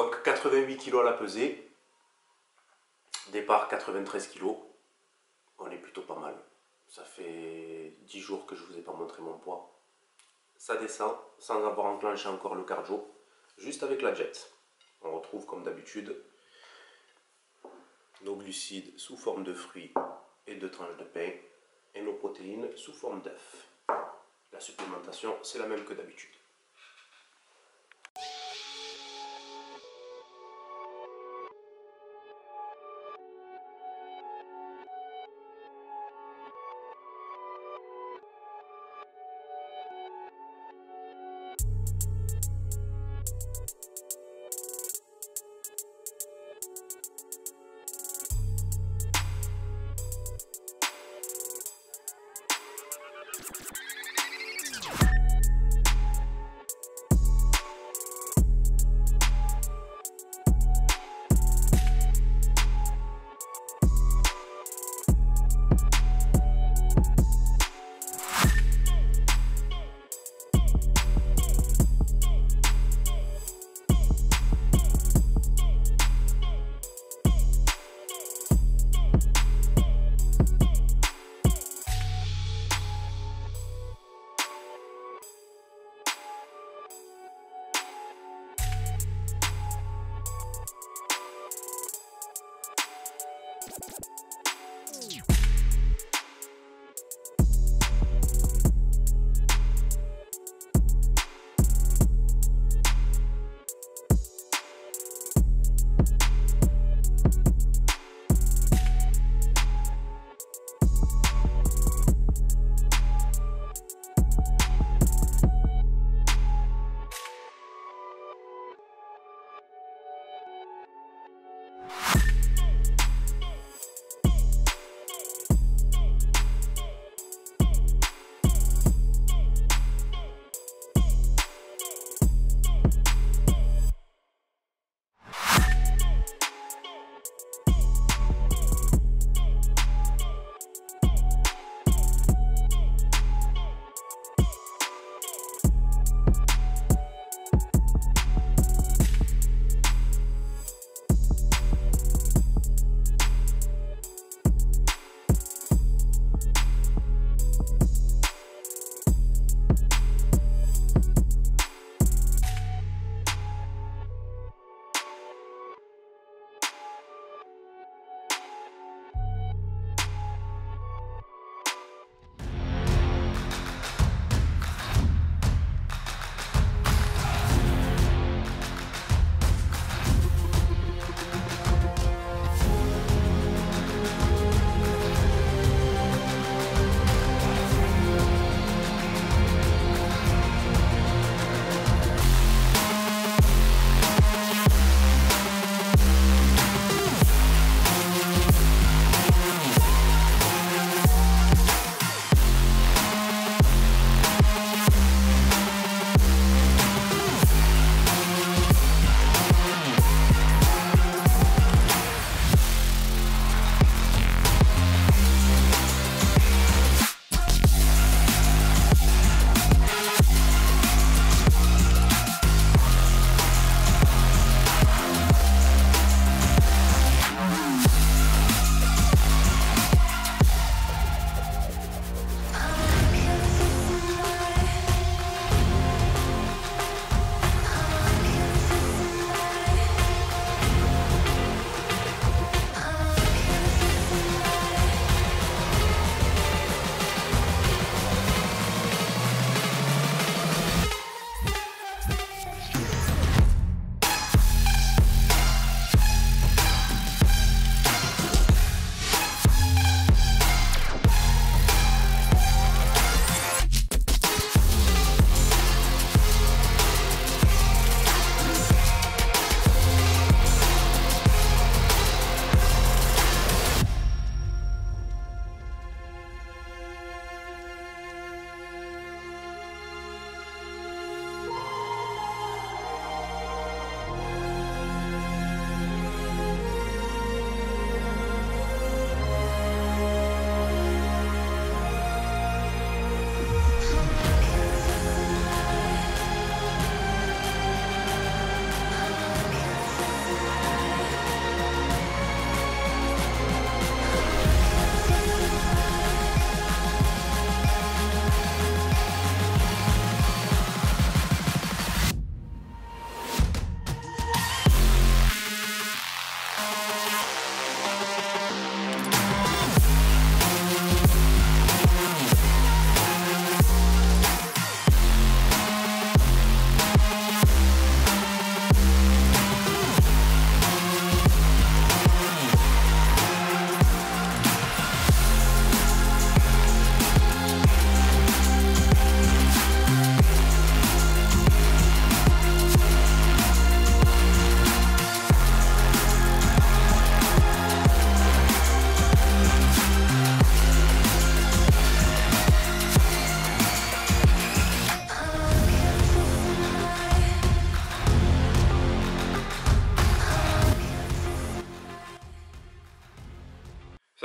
Donc 88 kg à la pesée. Départ 93 kg. On est plutôt pas mal. Ça fait 10 jours que je ne vous ai pas montré mon poids. Ça descend sans avoir enclenché encore le cardio. Juste avec la jet. On retrouve comme d'habitude nos glucides sous forme de fruits et de tranches de pain. Et nos protéines sous forme d'œufs. La supplémentation, c'est la même que d'habitude.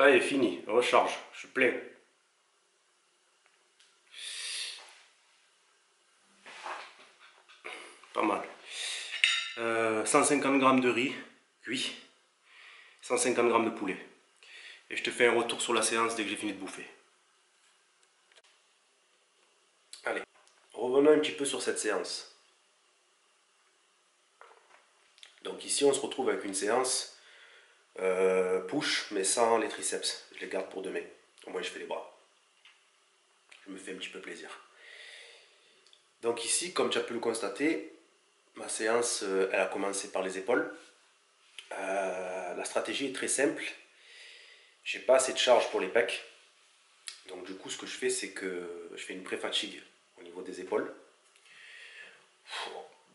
Ça y est, fini. Recharge. Je suis plein. Pas mal. 150 g de riz cuit. 150 g de poulet. Et je te fais un retour sur la séance dès que j'ai fini de bouffer. Allez, revenons un petit peu sur cette séance. Donc ici, on se retrouve avec une séance push, mais sans les triceps. Je les garde pour demain. Au moins, je fais les bras. Je me fais un petit peu plaisir. Donc ici, comme tu as pu le constater, ma séance, elle a commencé par les épaules. La stratégie est très simple. J'ai pas assez de charge pour les pecs. Donc du coup, ce que je fais, c'est que je fais une pré-fatigue au niveau des épaules.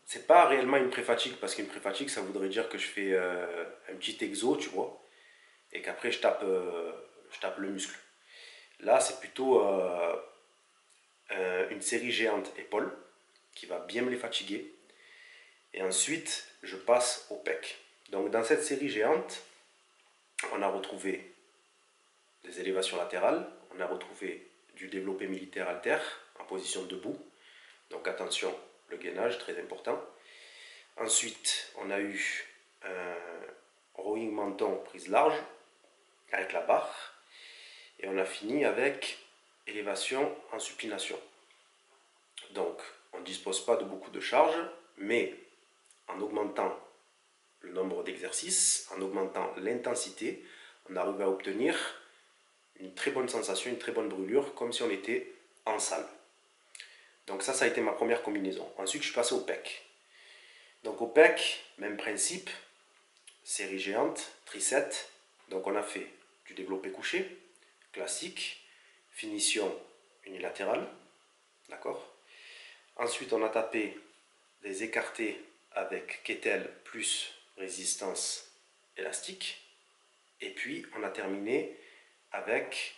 C'est pas réellement une pré-fatigue, parce qu'une pré-fatigue, ça voudrait dire que je fais un petit exo, tu vois, et qu'après je tape le muscle. Là, c'est plutôt une série géante épaules qui va bien me les fatiguer. Et ensuite, je passe au pec. Donc dans cette série géante, on a retrouvé des élévations latérales, on a retrouvé du développé militaire halter en position debout. Donc attention, le gainage, très important. Ensuite, on a eu un rowing menton prise large avec la barre. Et on a fini avec élévation en supination. Donc, on ne dispose pas de beaucoup de charge, mais en augmentant le nombre d'exercices, en augmentant l'intensité, on arrive à obtenir une très bonne sensation, une très bonne brûlure, comme si on était en salle. Donc ça a été ma première combinaison. Ensuite, je suis passé au pec. Donc au pec, même principe, série géante, triceps. Donc on a fait du développé couché, classique, finition unilatérale, d'accord. Ensuite, on a tapé des écartés avec kettlebell plus résistance élastique. Et puis, on a terminé avec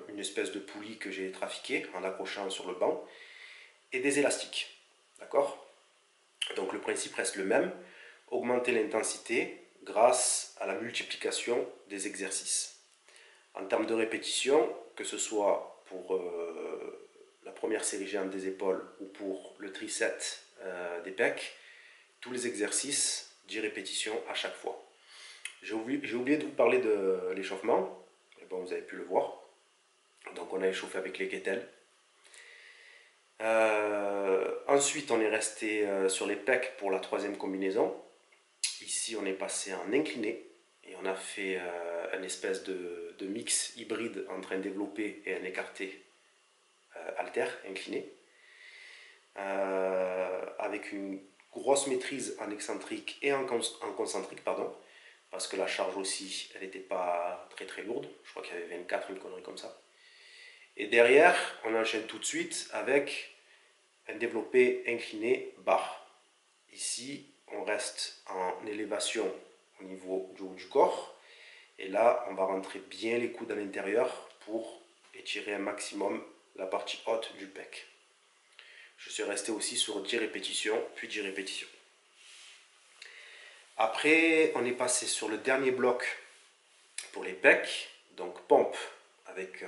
une espèce de poulie que j'ai trafiquée en accrochant sur le banc et des élastiques, d'accord. Donc, le principe reste le même, augmenter l'intensité grâce à la multiplication des exercices. En termes de répétition, que ce soit pour la première série géante des épaules ou pour le triceps des pecs, tous les exercices, 10 répétitions à chaque fois. J'ai oublié de vous parler de l'échauffement, bon, vous avez pu le voir. Donc on a échauffé avec les kettlebells. Ensuite on est resté sur les pecs pour la troisième combinaison. Ici on est passé en incliné et on a fait une espèce de mix hybride entre un développé et un écarté halter incliné, avec une grosse maîtrise en excentrique et en concentrique, pardon, parce que la charge aussi, elle n'était pas très très lourde, je crois qu'il y avait 24, une connerie comme ça. Et derrière, on enchaîne tout de suite avec un développé incliné barre. Ici, on reste en élévation au niveau du haut du corps, et là, on va rentrer bien les coudes à l'intérieur pour étirer un maximum la partie haute du pec. Je suis resté aussi sur 10 répétitions, puis 10 répétitions. Après, on est passé sur le dernier bloc pour les pecs, donc pompe avec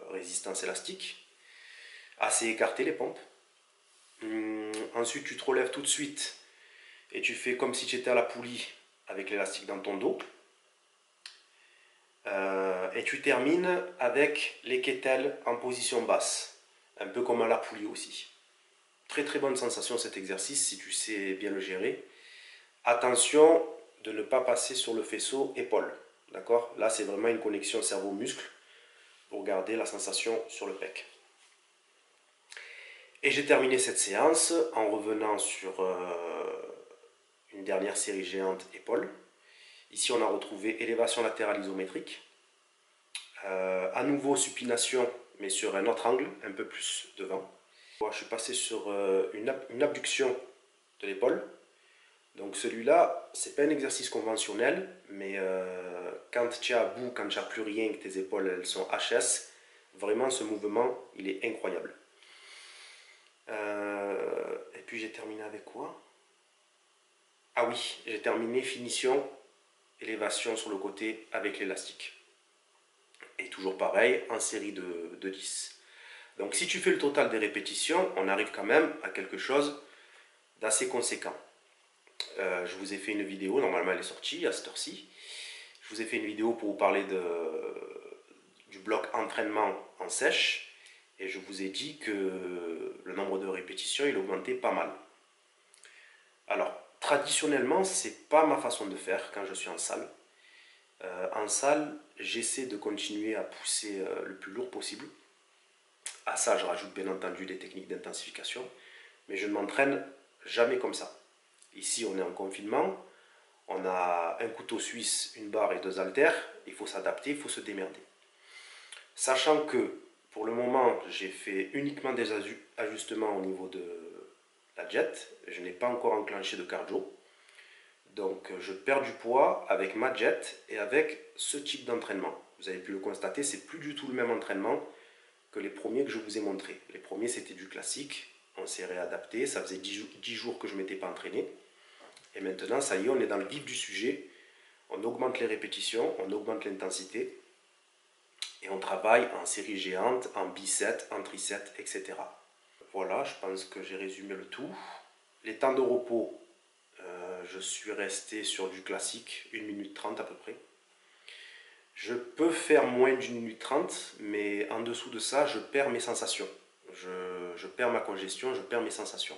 résistance élastique, assez écarté les pompes. Ensuite, tu te relèves tout de suite et tu fais comme si tu étais à la poulie avec l'élastique dans ton dos. Et tu termines avec les kettlebells en position basse, un peu comme à la poulie aussi. Très très bonne sensation cet exercice si tu sais bien le gérer. Attention de ne pas passer sur le faisceau épaule, d'accord. Là c'est vraiment une connexion cerveau-muscle pour garder la sensation sur le pec. Et j'ai terminé cette séance en revenant sur une dernière série géante épaule. Ici on a retrouvé élévation latérale isométrique, à nouveau supination mais sur un autre angle, un peu plus devant. Je suis passé sur une abduction de l'épaule. Donc celui-là, c'est pas un exercice conventionnel, mais quand tu es à bout, quand tu n'as plus rien, que tes épaules elles sont HS, vraiment ce mouvement, il est incroyable. Et puis j'ai terminé avec quoi? Ah oui, j'ai terminé finition, élévation sur le côté avec l'élastique. Et toujours pareil, en série de 10. Donc si tu fais le total des répétitions, on arrive quand même à quelque chose d'assez conséquent. Je vous ai fait une vidéo, normalement elle est sortie à cette heure-ci. Je vous ai fait une vidéo pour vous parler du bloc entraînement en sèche. Et je vous ai dit que le nombre de répétitions, il augmentait pas mal. Alors, traditionnellement, c'est pas ma façon de faire quand je suis en salle. En salle, j'essaie de continuer à pousser le plus lourd possible. À ça, je rajoute bien entendu les techniques d'intensification. Mais je ne m'entraîne jamais comme ça. Ici, on est en confinement. On a un couteau suisse, une barre et 2 haltères. Il faut s'adapter, il faut se démerder. Sachant que, pour le moment, j'ai fait uniquement des ajustements au niveau de la jet. Je n'ai pas encore enclenché de cardio. Donc, je perds du poids avec ma jet et avec ce type d'entraînement. Vous avez pu le constater, c'est plus du tout le même entraînement que les premiers que je vous ai montrés. Les premiers, c'était du classique. On s'est réadapté. Ça faisait 10 jours que je ne m'étais pas entraîné. Et maintenant, ça y est, on est dans le vif du sujet. On augmente les répétitions, on augmente l'intensité. Et on travaille en série géante, en biceps, en triceps, etc. Voilà, je pense que j'ai résumé le tout. Les temps de repos, je suis resté sur du classique, 1 minute 30 à peu près. Je peux faire moins d'1 minute 30, mais en dessous de ça, je perds mes sensations. Je perds ma congestion, je perds mes sensations.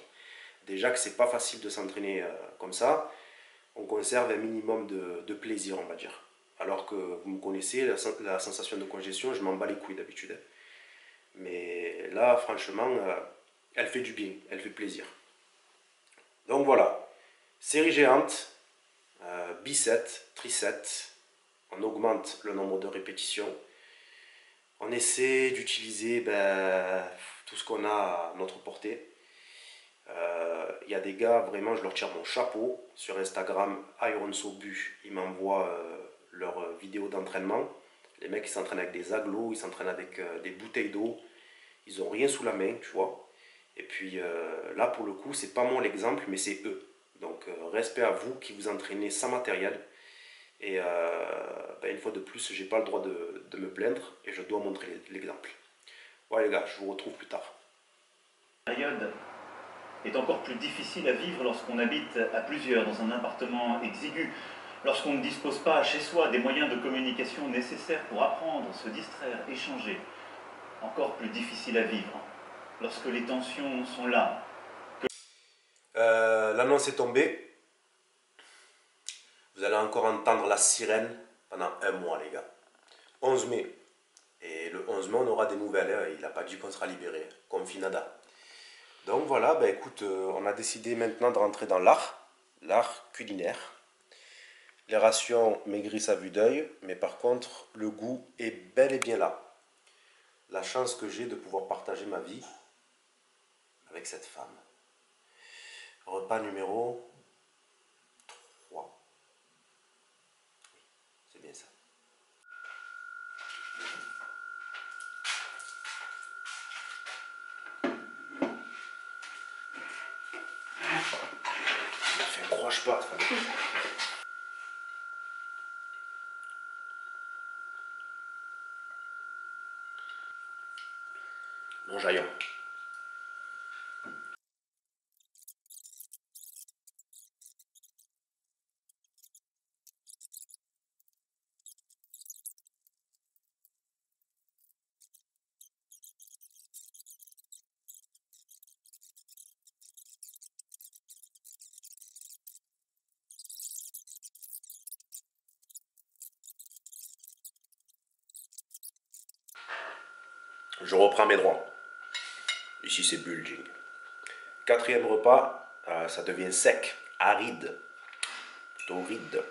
Déjà que c'est pas facile de s'entraîner comme ça, on conserve un minimum de plaisir, on va dire. Alors que vous me connaissez, la sensation de congestion, je m'en bats les couilles d'habitude. Mais là, franchement, elle fait du bien, elle fait plaisir. Donc voilà, série géante, biceps, triceps, on augmente le nombre de répétitions. On essaie d'utiliser tout ce qu'on a à notre portée. Il y a des gars, vraiment, je leur tire mon chapeau. Sur Instagram, IronSobu, ils m'envoient leurs vidéos d'entraînement. Les mecs, ils s'entraînent avec des aglos, ils s'entraînent avec des bouteilles d'eau. Ils n'ont rien sous la main, tu vois. Et puis là, pour le coup, c'est pas moi l'exemple, mais c'est eux. Donc, respect à vous qui vous entraînez sans matériel. Et une fois de plus, j'ai pas le droit de me plaindre et je dois montrer l'exemple. Ouais les gars, je vous retrouve plus tard. La période est encore plus difficile à vivre lorsqu'on habite à plusieurs dans un appartement exigu, lorsqu'on ne dispose pas chez soi des moyens de communication nécessaires pour apprendre, se distraire, échanger. Encore plus difficile à vivre lorsque les tensions sont là. L'annonce est tombée. Vous allez encore entendre la sirène pendant un mois, les gars. 11 mai. Et le 11 mai, on aura des nouvelles. Hein. Il n'a pas dit qu'on sera libéré. Confinada. Donc voilà, écoute, on a décidé maintenant de rentrer dans l'art culinaire. Les rations maigrissent à vue d'œil, mais par contre, le goût est bel et bien là. La chance que j'ai de pouvoir partager ma vie avec cette femme. Repas numéro 3. C'est bien ça. Ne croche pas. Non, jaillons. Je reprends mes droits. Ici, c'est bulging. 4e repas, ça devient sec, aride, torride.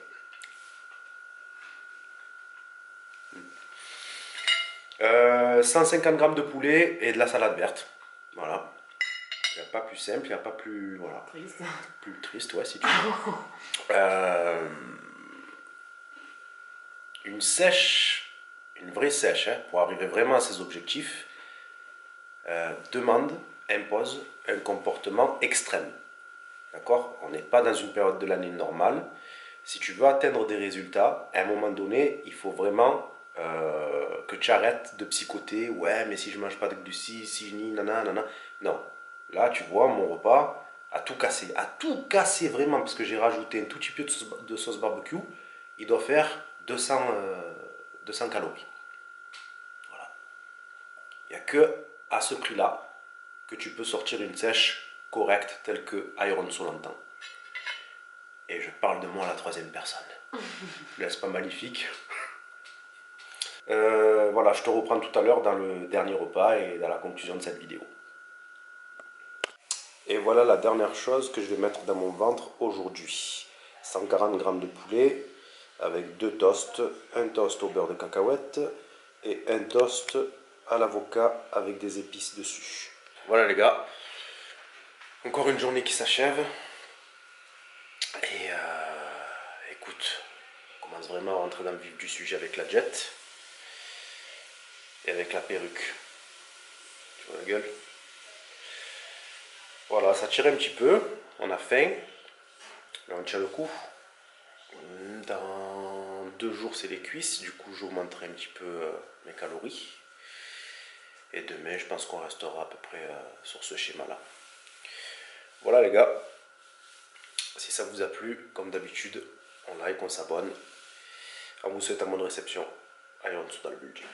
150 g de poulet et de la salade verte. Voilà. Il n'y a pas plus simple, il n'y a pas plus... Voilà. Triste. Plus triste, ouais, si tu veux. Une sèche, une vraie sèche, hein, pour arriver vraiment à ses objectifs, impose un comportement extrême. D'accord? On n'est pas dans une période de l'année normale. Si tu veux atteindre des résultats, à un moment donné, il faut vraiment que tu arrêtes de psychoter. Ouais, mais si je mange pas de glucides, si je nie, nana, nana. Non. Là, tu vois, mon repas a tout cassé. A tout cassé vraiment, parce que j'ai rajouté un tout petit peu de sauce barbecue. Il doit faire 200 calories. Voilà. Il n'y a que à ce prix-là que tu peux sortir une sèche correcte telle que Iron Soul entend. Et je parle de moi à la troisième personne. N'est-ce pas magnifique? Voilà, je te reprends tout à l'heure dans le dernier repas et dans la conclusion de cette vidéo. Et voilà la dernière chose que je vais mettre dans mon ventre aujourd'hui. 140 g de poulet avec 2 toasts, un toast au beurre de cacahuète et un toast à l'avocat avec des épices dessus. Voilà les gars, encore une journée qui s'achève. Et écoute, on commence vraiment à rentrer dans le vif du sujet avec la jet et avec la perruque. Tu vois la gueule? Voilà, ça tire un petit peu, on a faim. Là on tient le coup. Dans 2 jours c'est les cuisses, du coup j'augmenterai un petit peu mes calories. Et demain je pense qu'on restera à peu près sur ce schéma là. Voilà les gars, si ça vous a plu, comme d'habitude, on like, on s'abonne. On vous souhaite une bonne réception. Allez, on se dans le building.